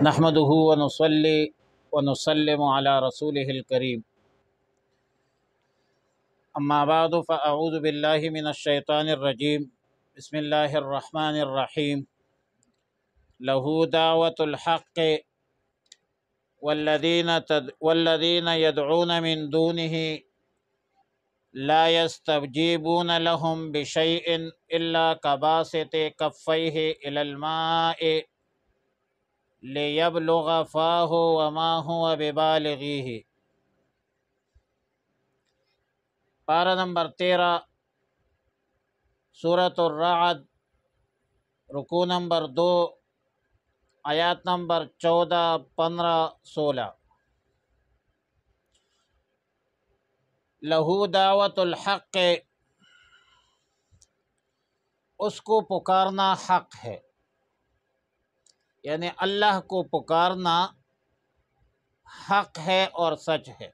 نحمده ونصلي ونسلم على رسوله الكريم اما بعد فاعوذ بالله من الشيطان الرجيم بسم الله الرحمن الرحيم له دعوة الحق والذين يدعون من دونه لا يستجيبون لهم بشيء إلا كباسط كفيه إلى الماء ليبلغ فاه وما هو ببالغه۔ پارہ نمبر 13، سورۃ الرعد، رکوع نمبر 2، آیات نمبر 14، 15، 16۔ لہو دعوت الحق، اس کو پکارنا حق ہے، یعنی اللہ کو پکارنا حق ہے اور سچ ہے۔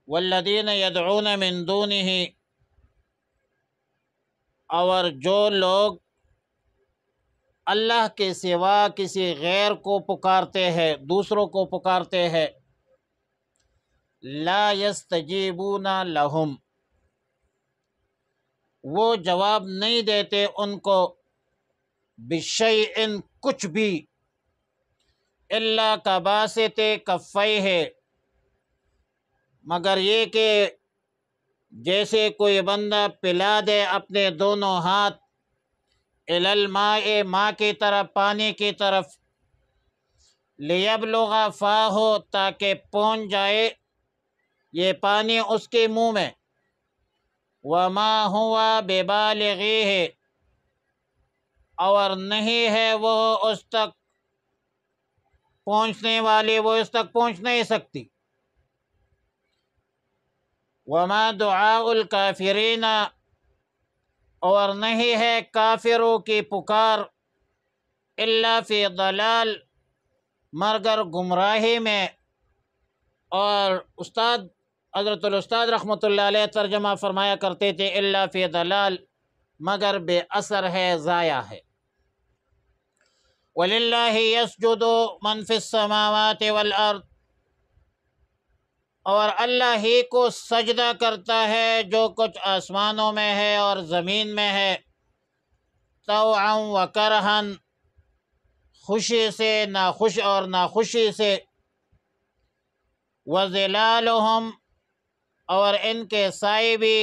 والذین یدعون من دونہ، اور جو لوگ اللہ کے سوا کسی غیر کو پکارتے ہیں، دوسروں کو پکارتے ہیں، لا یستجیبون لہم، وہ جواب نہیں دیتے ان کو، بشیء، کچھ بھی، الا کباسط کفیہ، مگر یہ کہ جیسے کوئی بندہ پلا دے اپنے دونوں ہاتھ، الی الماء، ماء کی طرف، پانی کی طرف، لیبلغ فاہ، تاکہ پہنچ جائے یہ پانی اس کے منہ میں، وما ہوا ببالغیہ، اور نہیں ہے وہ اس تک پہنچنے والی، وہ اس تک پہنچ نہیں سکتی۔ وما دعاء الکافرین، اور نہیں ہے کافروں کی پکار، الا فی ضلال، مگر گمراہی میں۔ اور حضرت الاستاذ رحمۃ اللہ علیہ ترجمہ فرمایا کرتے تھے، الا فی ضلال، مگر بے اثر ہے، ضائع ہے۔ وَلِلَّهِ يَسْجُدُ مَنْ فِي السَّمَاوَاتِ وَالْأَرْضِ، اور اللہ ہی کو سجدہ کرتا ہے جو کچھ آسمانوں میں ہے اور زمین میں ہے، طوعا وکرہا، خوشی سے، ناخوش اور ناخوشی سے، وظلالہم، اور ان کے سائے بھی،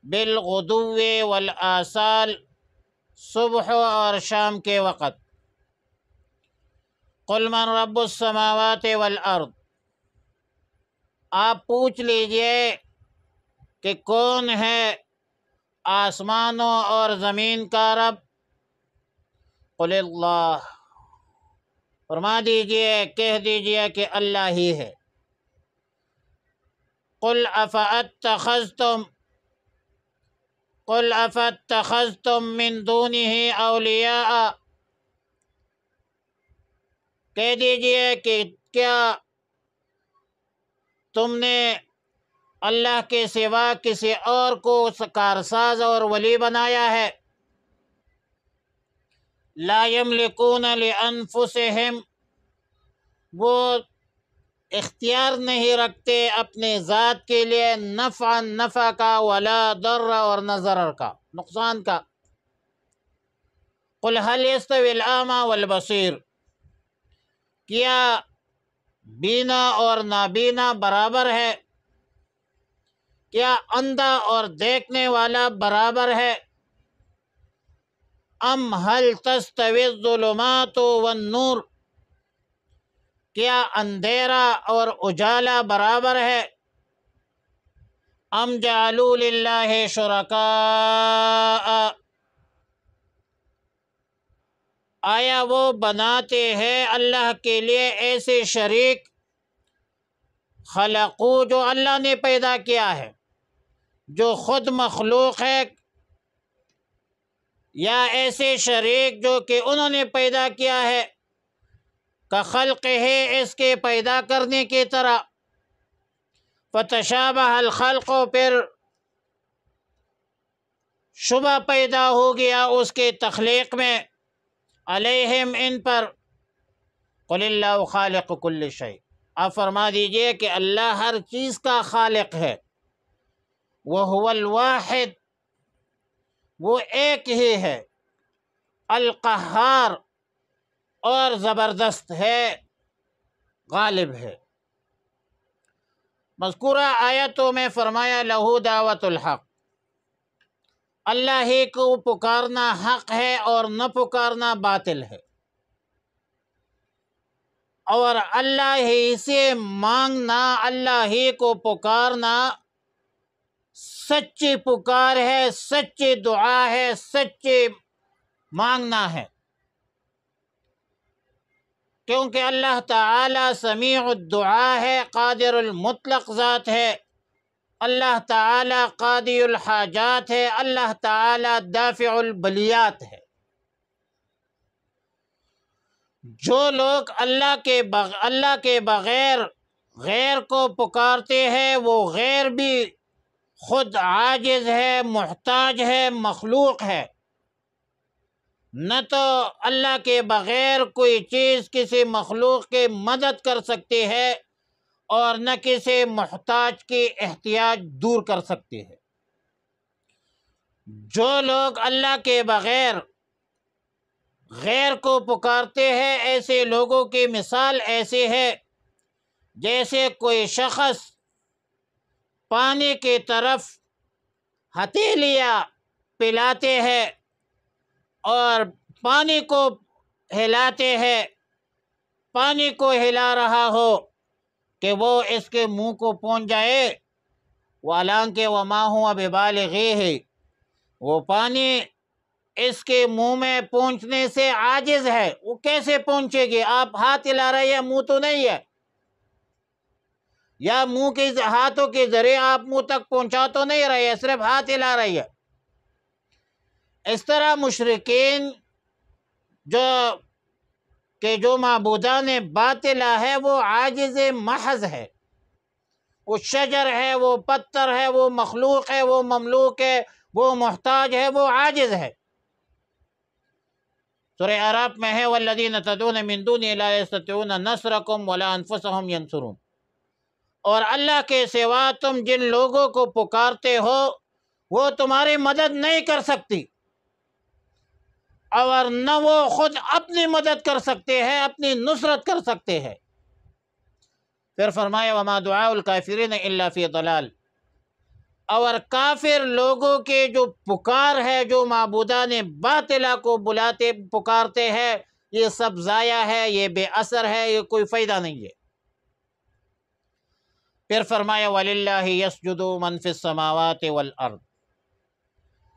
بالغدو والآصال، صبح اور شام کے وقت۔ قل من رب السماوات والارض، آپ پوچھ لیجئے کہ کون ہے آسمانوں اور زمین کا رب؟ قل اللہ، فرما دیجئے، کہہ دیجئے کہ اللہ ہی ہے۔ قل افاتخذتم من دونہ اولیاء، کہہ دیجئے کہ کیا تم نے اللہ کے سوا کسی اور کو کارساز اور ولی بنایا ہے؟ لا یملکون لانفسہم، وہ اختیار نہیں رکھتے اپنے ذات کے لیے، نفعا، نفع کا، ولا ضر، اور نہ ضرر کا، نقصان کا۔ قل هل يستوي الاعمى والبصیر، کیا بینا اور نابینا برابر ہے؟ کیا اندھا اور دیکھنے والا برابر ہے؟ ام هل تستوی الظلمات والنور، کیا اندھیرا اور اجالا برابر ہے؟ ام جعلوا للہ شرکاء، آیا وہ بناتے ہیں اللہ کے لیے ایسے شریک، خلقو، جو اللہ نے پیدا کیا ہے، جو خود مخلوق ہے، یا ایسے شریک جو کہ انہوں نے پیدا کیا ہے، کخلق ہے، اس کے پیدا کرنے کی طرح۔ فتشابہ الخلق، پھر شبہ پیدا ہو گیا اس کے تخلیق میں، علیہم، ان پر، قل اللہ خالق کل شیء، آپ فرما دیجئے کہ اللہ ہر چیز کا خالق ہے، وہو الواحد، وہ ایک ہی ہے، القہار، اور زبردست ہے، غالب ہے۔ مذکورہ آیتوں میں فرمایا لہو دعوت الحق، اللہ ہی کو پکارنا حق ہے اور نہ پکارنا باطل ہے، اور اللہ ہی سے مانگنا، اللہ ہی کو پکارنا سچی پکار ہے، سچی دعا ہے، سچی مانگنا ہے، کیونکہ اللہ تعالی سمیع الدعا ہے، قادر المطلق ذات ہے، اللہ تعالی قاضی الحاجات ہے، اللہ تعالی دافع البلیات ہے۔ جو لوگ اللہ کے بغیر غیر کو پکارتے ہیں، وہ غیر بھی خود عاجز ہے، محتاج ہے، مخلوق ہے، نہ تو اللہ کے بغیر کوئی چیز کسی مخلوق کی مدد کر سکتی ہے اور نہ کسی محتاج کی احتیاج دور کر سکتی ہے۔ جو لوگ اللہ کے بغیر غیر کو پکارتے ہیں، ایسے لوگوں کی مثال ایسی ہے جیسے کوئی شخص پانی کی طرف ہتھیلیاں پلاتے ہیں اور پانی کو ہلاتے ہیں، پانی کو ہلا رہا ہو کہ وہ اس کے منہ کو پہنچ جائے، وَحَالانکہ وَمَا هُوَ بِبَالِغِهِ، وہ پانی اس کے منہ میں پہنچنے سے عاجز ہے، وہ کیسے پہنچے گی؟ آپ ہاتھ ہلا رہے ہیں، منہ تو نہیں ہے، یا منہ کے ہاتھوں کے ذریعے آپ منہ تک پہنچا تو نہیں رہے ہیں، صرف ہاتھ ہلا رہی ہے۔ اس طرح مشرکین جو معبودان باطلہ ہے، وہ عاجز محض ہے، وہ شجر ہے، وہ پتھر ہے، وہ مخلوق ہے، وہ مملوک ہے، وہ محتاج ہے، وہ عاجز ہے۔ سورہ اعراف میں ہے وَالَّذِينَ تَدْعُونَ مِن دُونِهِ لَا يَسْتَطِيعُونَ نَصْرَكُمْ وَلَا أَنفُسَهُمْ يَنصُرُونَ، اور اللہ کے سوا تم جن لوگوں کو پکارتے ہو وہ تمہاری مدد نہیں کر سکتی، اور نہ وہ خود اپنی مدد کر سکتے ہیں، اپنی نصرت کر سکتے ہیں۔ پھر فرمایا وَمَا دُعَاءُ الْكَافِرِينَ إِلَّا فِي ضَلَالٍ، اور کافر لوگوں کے جو پکار ہے، جو معبودان باطلہ کو پکارتے ہیں، یہ سب ضائع ہے، یہ بے اثر ہے، یہ کوئی فائدہ نہیں ہے۔ پھر فرمایا وَلِلَّهِ يَسْجُدُ مَن فِي السَّمَاوَاتِ وَالْأَرْضِ،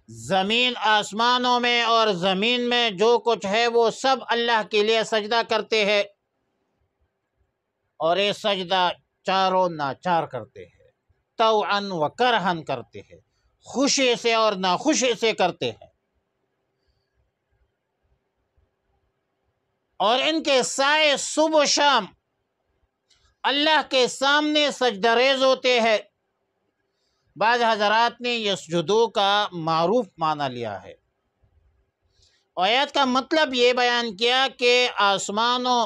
زمین آسمانوں میں اور زمین میں جو کچھ ہے وہ سب اللہ کے لیے سجدہ کرتے ہیں، اور یہ سجدہ چاروں ناچار کرتے ہیں، طوعاً و کرہاً کرتے ہیں، خوشی سے اور ناخوشی سے کرتے ہیں، اور ان کے سائے صبح و شام اللہ کے سامنے سجدہ ریز ہوتے ہیں۔ بعض حضرات نے یسجدو کا معروف معنی لیا ہے، آیات کا مطلب یہ بیان کیا کہ آسمانوں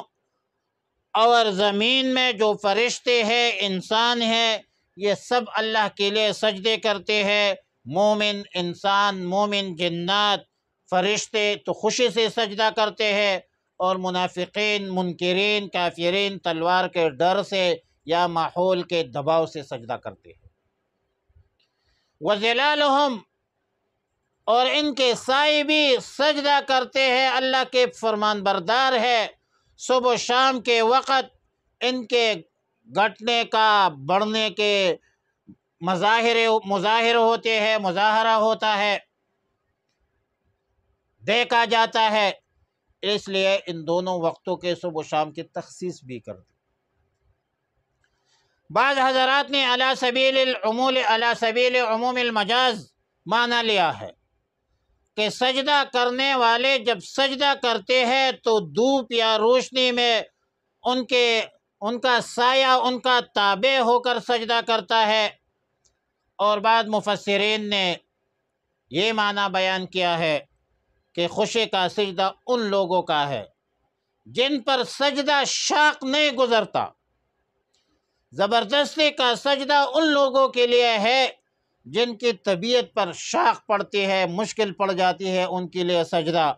اور زمین میں جو فرشتے ہیں، انسان ہیں، یہ سب اللہ کے لیے سجدے کرتے ہیں، مومن انسان، مومن جنات، فرشتے تو خوشی سے سجدہ کرتے ہیں، اور منافقین، منکرین، کافرین تلوار کے ڈر سے یا ماحول کے دباؤ سے سجدہ کرتے ہیں۔ وَظِلَالُهُمْ، اور ان کے سائے بھی سجدہ کرتے ہیں، اللہ کے فرمان بردار ہے، صبح و شام کے وقت ان کے گھٹنے کا، بڑھنے کے مظاہر ہوتے ہیں، مظاہرہ ہوتا ہے، دیکھا جاتا ہے، اس لیے ان دونوں وقتوں کے صبح و شام کی تخصیص بھی کر دی۔ بعض حضرات نے علی سبیل عموم المجاز معنی لیا ہے کہ سجدہ کرنے والے جب سجدہ کرتے ہیں تو دھوپ یا روشنی میں ان کا سایہ ان کا تابع ہو کر سجدہ کرتا ہے، اور بعض مفسرین نے یہ معنی بیان کیا ہے کہ خوشی کا سجدہ ان لوگوں کا ہے جن پر سجدہ شاق نہیں گزرتا۔ زبردستی کا سجدہ ان لوگوں کے لیے ہے جن کی طبیعت پر شاق پڑتی ہے، مشکل پڑ جاتی ہے ان کے لیے سجدہ۔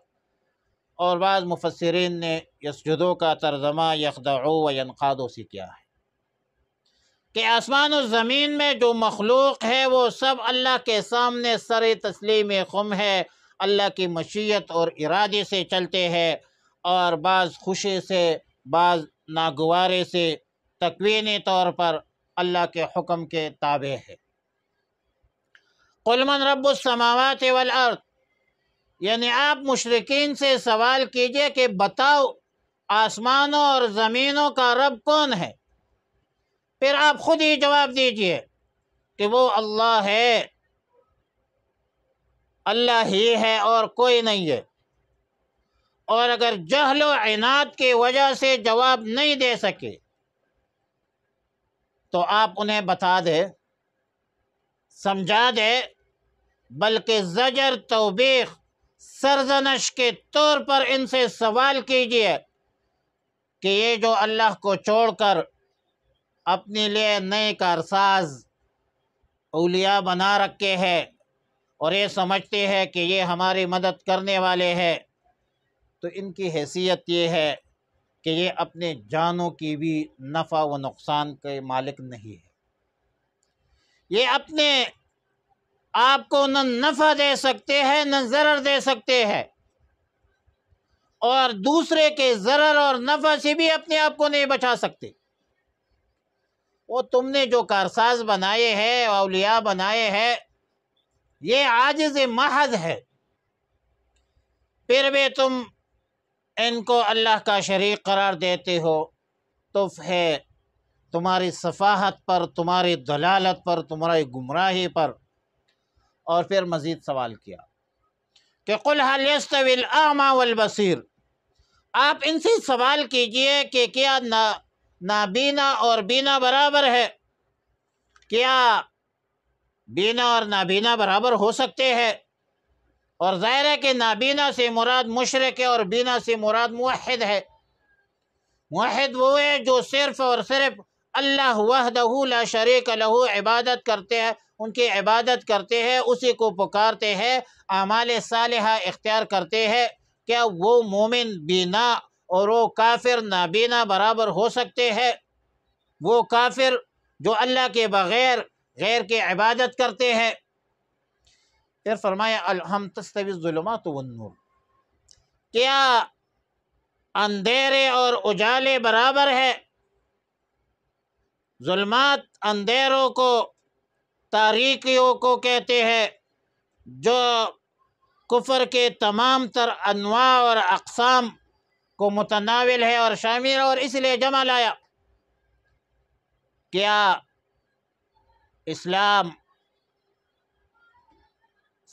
اور بعض مفسرین نے یسجدو کا ترجمہ یخضعو و ینقادو سے کیا ہے کہ آسمان و زمین میں جو مخلوق ہے وہ سب اللہ کے سامنے سر تسلیم خم ہے، اللہ کی مشیت اور ارادے سے چلتے ہیں، اور بعض خوشی سے بعض ناگوارے سے تکوینی طور پر اللہ کے حکم کے تابع ہے۔ قل من رب السماوات والارض، یعنی آپ مشرکین سے سوال کیجئے کہ بتاؤ آسمانوں اور زمینوں کا رب کون ہے؟ پھر آپ خود ہی جواب دیجئے کہ وہ اللہ ہے، اللہ ہی ہے اور کوئی نہیں ہے۔ اور اگر جہل و عناد کی وجہ سے جواب نہیں دے سکے تو آپ انہیں بتا دے، سمجھا دے، بلکہ زجر، توبیخ، سرزنش کے طور پر ان سے سوال کیجئے کہ یہ جو اللہ کو چھوڑ کر اپنے لیے نئے کارساز اولیاء بنا رکھے ہیں اور یہ سمجھتے ہیں کہ یہ ہماری مدد کرنے والے ہیں، تو ان کی حیثیت یہ ہے کہ یہ اپنے جانوں کی بھی نفع و نقصان کے مالک نہیں ہے۔ یہ اپنے آپ کو نہ نفع دے سکتے ہیں نہ ضرر دے سکتے ہیں، اور دوسرے کے ضرر اور نفع سے بھی اپنے آپ کو نہیں بچا سکتے۔ وہ تم نے جو کارساز بنائے ہیں، اولیاء بنائے ہیں، یہ عاجز محض ہے، پھر بھی تم ان کو اللہ کا شریک قرار دیتے ہو، تو ہے تمہاری سفاہت پر، تمہاری ضلالت پر، تمہاری گمراہی پر۔ اور پھر مزید سوال کیا کہ قل هل يستوي الاعمى والبصیر، آپ ان سے سوال کیجئے کہ کیا نابینا اور بینا برابر ہے؟ کیا بینا اور نابینا برابر ہو سکتے ہیں؟ اور ظاہر ہے کہ نابینا سے مراد مشرک ہے اور بینا سے مراد موحد ہے۔ موحد وہ ہے جو صرف اور صرف اللہ وحدہ لا شریک لہ عبادت کرتے ہیں، ان کی عبادت کرتے ہیں، اسی کو پکارتے ہیں، اعمال صالحہ اختیار کرتے ہیں۔ کیا وہ مومن بینا اور وہ کافر نابینا برابر ہو سکتے ہیں؟ وہ کافر جو اللہ کے بغیر غیر کی عبادت کرتے ہیں۔ پھر فرمایا ہم تستوی الظلمات والنور، کیا اندھیرے اور اجالے برابر ہے؟ ظلمات اندھیروں کو، تاریکیوں کو کہتے ہیں، جو کفر کے تمام تر انواع اور اقسام کو متناول ہے اور شامل ہے، اور اس لیے جمع لایا۔ کیا اسلام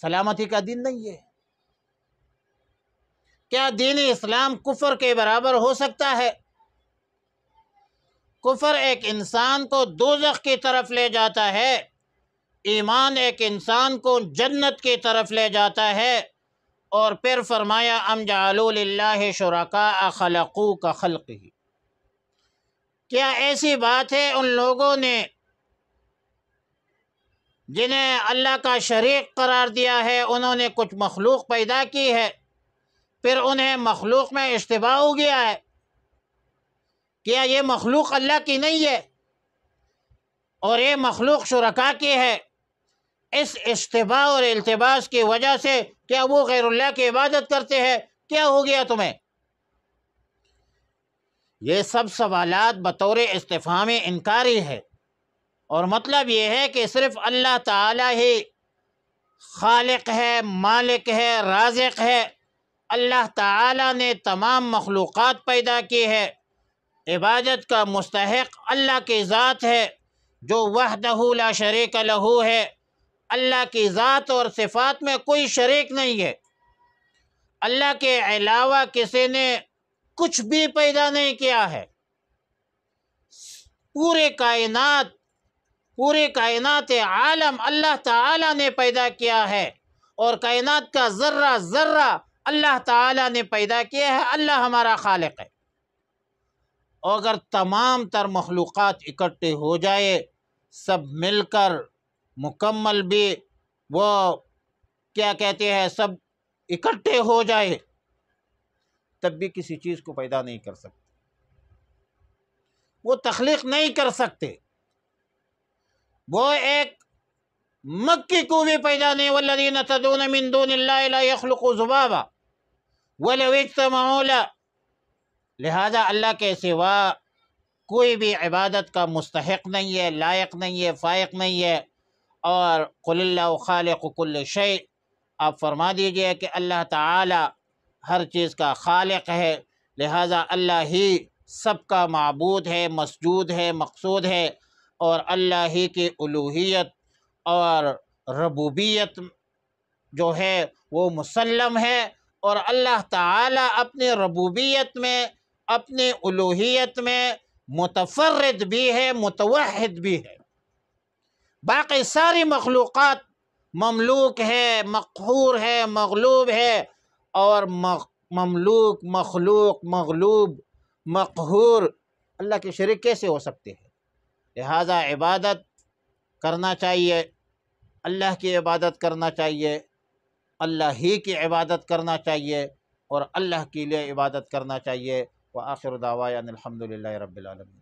سلامتی کا دین نہیں ہے؟ کیا دین اسلام کفر کے برابر ہو سکتا ہے؟ کفر ایک انسان کو دوزخ کی طرف لے جاتا ہے، ایمان ایک انسان کو جنت کی طرف لے جاتا ہے۔ اور پھر فرمایا ام جعلوا للہ شرکاء خلقوا کخلقہ، کیا ایسی بات ہے ان لوگوں نے جنہیں اللہ کا شریک قرار دیا ہے، انہوں نے کچھ مخلوق پیدا کی ہے، پھر انہیں مخلوق میں اشتباہ ہو گیا ہے؟ کیا یہ مخلوق اللہ کی نہیں ہے اور یہ مخلوق شرکا کی ہے؟ اس اشتباہ اور التباس کی وجہ سے کیا وہ غیر اللہ کی عبادت کرتے ہیں؟ کیا ہو گیا تمہیں؟ یہ سب سوالات بطور استفہام انکاری ہے، اور مطلب یہ ہے کہ صرف اللہ تعالی ہی خالق ہے، مالک ہے، رازق ہے۔ اللہ تعالی نے تمام مخلوقات پیدا کی ہے، عبادت کا مستحق اللہ کی ذات ہے جو وحدہ لا شریک لہ ہے۔ اللہ کی ذات اور صفات میں کوئی شریک نہیں ہے، اللہ کے علاوہ کسی نے کچھ بھی پیدا نہیں کیا ہے۔ پورے کائنات عالم اللہ تعالی نے پیدا کیا ہے، اور کائنات کا ذرہ ذرہ اللہ تعالی نے پیدا کیا ہے۔ اللہ ہمارا خالق ہے۔ اور اگر تمام تر مخلوقات اکٹھے ہو جائے، سب مل کر مکمل بھی وہ کیا کہتے ہیں سب اکٹھے ہو جائے، تب بھی کسی چیز کو پیدا نہیں کر سکتے، وہ تخلیق نہیں کر سکتے، وہ ایک مکی کو بھی پیدا نہیں۔ والذین تدعون من دون اللہ لا يخلقوا ذبابا ولو اجتمعوا له، لہذا اللہ کے سوا کوئی بھی عبادت کا مستحق نہیں ہے، لائق نہیں ہے، فائق نہیں ہے۔ اور قل اللہ خالق کل شیء، آپ فرما دیجئے کہ اللہ تعالی ہر چیز کا خالق ہے، لہذا اللہ ہی سب کا معبود ہے، مسجود ہے، مقصود ہے، اور اللہ ہی کی الوہیت اور ربوبیت جو ہے وہ مسلم ہے، اور اللہ تعالی اپنے ربوبیت میں، اپنے الوہیت میں متفرد بھی ہے، متوحد بھی ہے۔ باقی ساری مخلوقات مملوک ہے، مقہور ہے، مغلوب ہے، اور مملوک، مخلوق، مغلوب، مقہور اللہ کے شریک کیسے ہو سکتے ہیں؟ لہذا عبادت کرنا چاہیے، اللہ کی عبادت کرنا چاہیے، اللہ ہی کی عبادت کرنا چاہیے، اور اللہ کے لیے عبادت کرنا چاہیے۔ وآخر دعوانا الحمد للہ رب العالمین۔